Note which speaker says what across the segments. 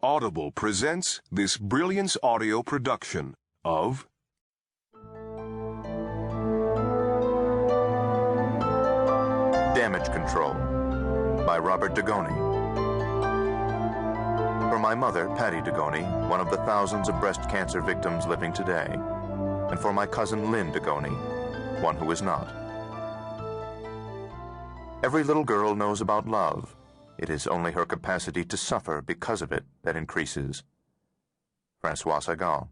Speaker 1: Audible presents this Brilliance audio production of
Speaker 2: Damage Control by Robert Dugoni. For my mother, Patty Dugoni, one of the thousands of breast cancer victims living today, and for my cousin Lynn Dugoni, one who is not. Every little girl knows about love. It is only her capacity to suffer because of it that increases. Francois Sagan.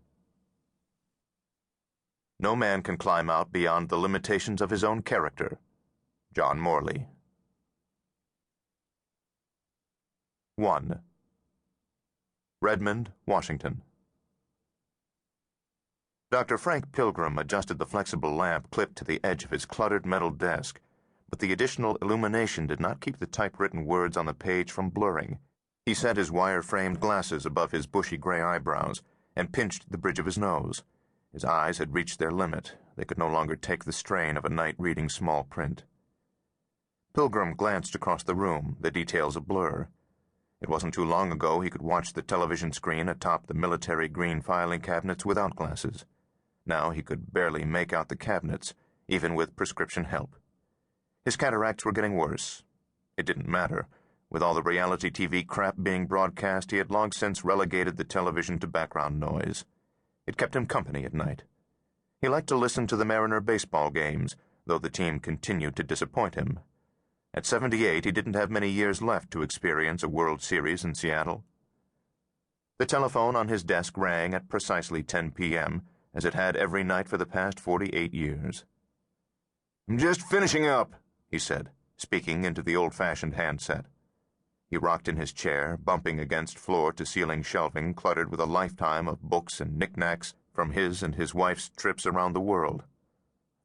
Speaker 2: No man can climb out beyond the limitations of his own character. John Morley. 1. Redmond, Washington. Dr. Frank Pilgrim adjusted the flexible lamp clipped to the edge of his cluttered metal desk, but the additional illumination did not keep the typewritten words on the page from blurring. He set his wire-framed glasses above his bushy gray eyebrows and pinched the bridge of his nose. His eyes had reached their limit. They could no longer take the strain of a night reading small print. Pilgrim glanced across the room, the details a blur. It wasn't too long ago he could watch the television screen atop the military green filing cabinets without glasses. Now he could barely make out the cabinets, even with prescription help. His cataracts were getting worse. It didn't matter. With all the reality TV crap being broadcast, he had long since relegated the television to background noise. It kept him company at night. He liked to listen to the Mariner baseball games, though the team continued to disappoint him. At 78, he didn't have many years left to experience a World Series in Seattle. The telephone on his desk rang at precisely 10 p.m., as it had every night for the past 48 years. "I'm just finishing up," he said, speaking into the old-fashioned handset. He rocked in his chair, bumping against floor-to-ceiling shelving cluttered with a lifetime of books and knickknacks from his and his wife's trips around the world.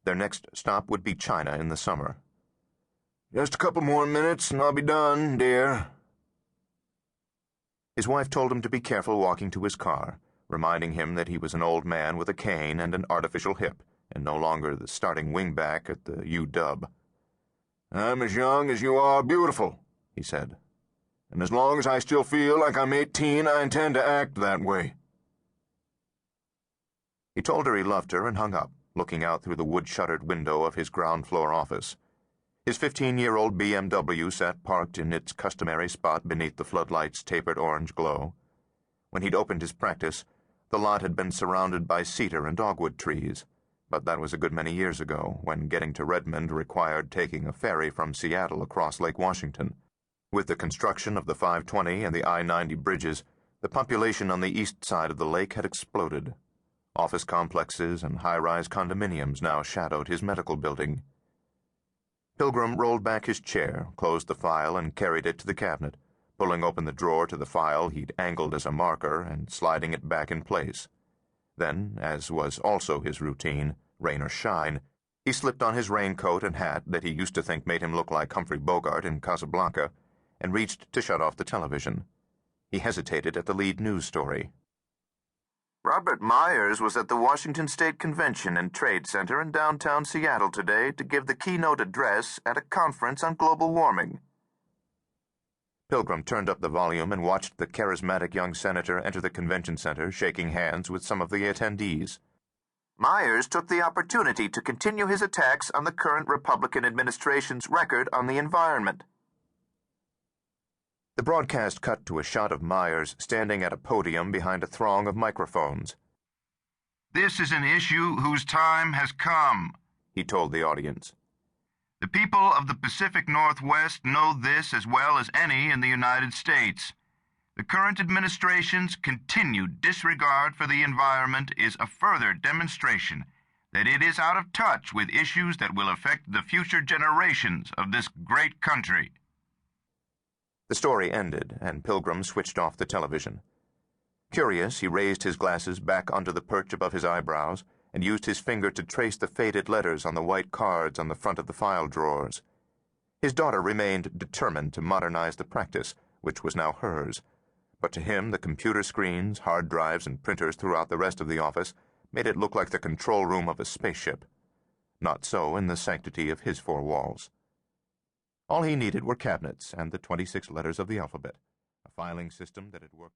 Speaker 2: Their next stop would be China in the summer. "Just a couple more minutes and I'll be done, dear." His wife told him to be careful walking to his car, reminding him that he was an old man with a cane and an artificial hip, and no longer the starting wingback at the UW. "I'm as young as you are beautiful," he said. "And as long as I still feel like I'm 18, I intend to act that way." He told her he loved her and hung up, looking out through the wood-shuttered window of his ground-floor office. His 15-year-old BMW sat parked in its customary spot beneath the floodlights' tapered orange glow. When he'd opened his practice, the lot had been surrounded by cedar and dogwood trees, but that was a good many years ago, when getting to Redmond required taking a ferry from Seattle across Lake Washington. With the construction of the 520 and the I-90 bridges, the population on the east side of the lake had exploded. Office complexes and high-rise condominiums now shadowed his medical building. Pilgrim rolled back his chair, closed the file, and carried it to the cabinet, pulling open the drawer to the file he'd angled as a marker and sliding it back in place. Then, as was also his routine, rain or shine, he slipped on his raincoat and hat that he used to think made him look like Humphrey Bogart in Casablanca, and reached to shut off the television. He hesitated at the lead news story. "Robert Myers was at the Washington State Convention and Trade Center in downtown Seattle today to give the keynote address at a conference on global warming." Pilgrim turned up the volume and watched the charismatic young senator enter the convention center, shaking hands with some of the attendees. "Myers took the opportunity to continue his attacks on the current Republican administration's record on the environment." The broadcast cut to a shot of Myers standing at a podium behind a throng of microphones.
Speaker 3: "This is an issue whose time has come," he told the audience. "The people of the Pacific Northwest know this as well as any in the United States. The current administration's continued disregard for the environment is a further demonstration that it is out of touch with issues that will affect the future generations of this great country."
Speaker 2: The story ended, and Pilgrim switched off the television. Curious, he raised his glasses back onto the perch above his eyebrows and used his finger to trace the faded letters on the white cards on the front of the file drawers. His daughter remained determined to modernize the practice, which was now hers, but to him the computer screens, hard drives, and printers throughout the rest of the office made it look like the control room of a spaceship. Not so in the sanctity of his four walls. All he needed were cabinets and the 26 letters of the alphabet, a filing system that had worked